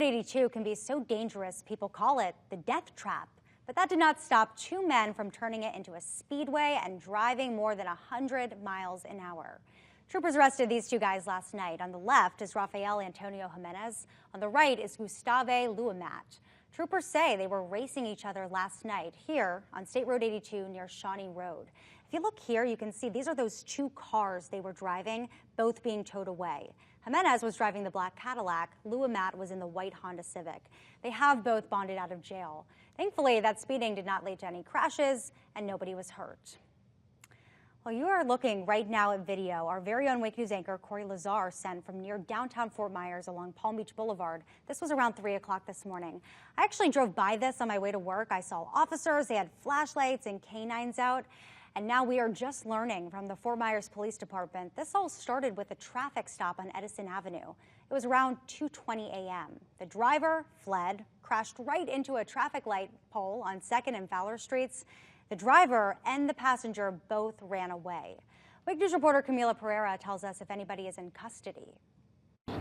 SR-82 can be so dangerous, people call it the death trap. But that did not stop two men from turning it into a speedway and driving more than 100 miles an hour. Troopers arrested these two guys last night. On the left is Rafael Antonio Jimenez. On the right is Gustave Luamat. Troopers say they were racing each other last night here on State Road 82 near Shawnee Road. If you look here, you can see these are those two cars they were driving, both being towed away. Jimenez was driving the black Cadillac. Luamat was in the white Honda Civic. They have both bonded out of jail. Thankfully, that speeding did not lead to any crashes and nobody was hurt. Well, you are looking right now at video our very own Wake News anchor Corey Lazar sent from near downtown Fort Myers along Palm Beach Boulevard. This was around 3 o'clock this morning. I actually drove by this on my way to work. I saw officers, they had flashlights and canines out. And now we are just learning from the Fort Myers Police Department. This all started with a traffic stop on Edison Avenue. It was around 2:20 a.m. The driver fled, crashed right into a traffic light pole on 2nd and Fowler Streets. The driver and the passenger both ran away. Wake News reporter Camila Pereira tells us if anybody is in custody.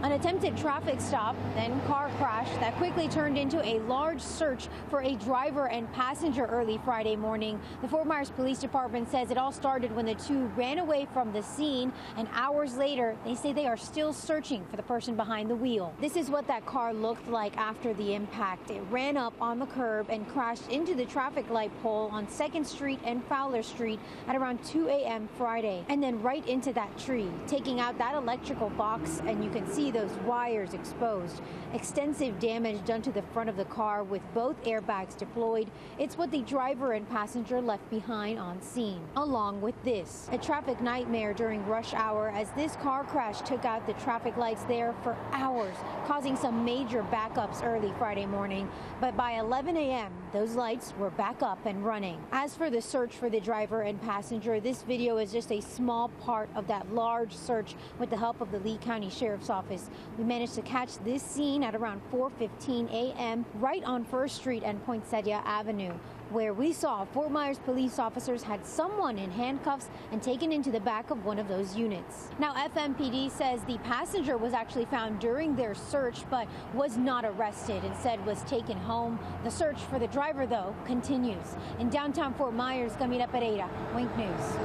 An attempted traffic stop, then car crash that quickly turned into a large search for a driver and passenger early Friday morning. The Fort Myers Police Department says it all started when the two ran away from the scene, and hours later, they say they are still searching for the person behind the wheel. This is what that car looked like after the impact. It ran up on the curb and crashed into the traffic light pole on 2nd Street and Fowler Street at around 2 a.m. Friday, and then right into that tree, taking out that electrical box, and you can see those wires exposed. Extensive damage done to the front of the car with both airbags deployed. It's what the driver and passenger left behind on scene. Along with this, a traffic nightmare during rush hour as this car crash took out the traffic lights there for hours, causing some major backups early Friday morning. But by 11 a.m., those lights were back up and running. As for the search for the driver and passenger, this video is just a small part of that large search with the help of the Lee County Sheriff's Office. We managed to catch this scene at around 4:15 a.m. right on 1st Street and Poinsettia Avenue, where we saw Fort Myers police officers had someone in handcuffs and taken into the back of one of those units. Now, FMPD says the passenger was actually found during their search but was not arrested. Instead, was taken home. The search for the driver, though, continues. In downtown Fort Myers, coming up at 8, Wake News.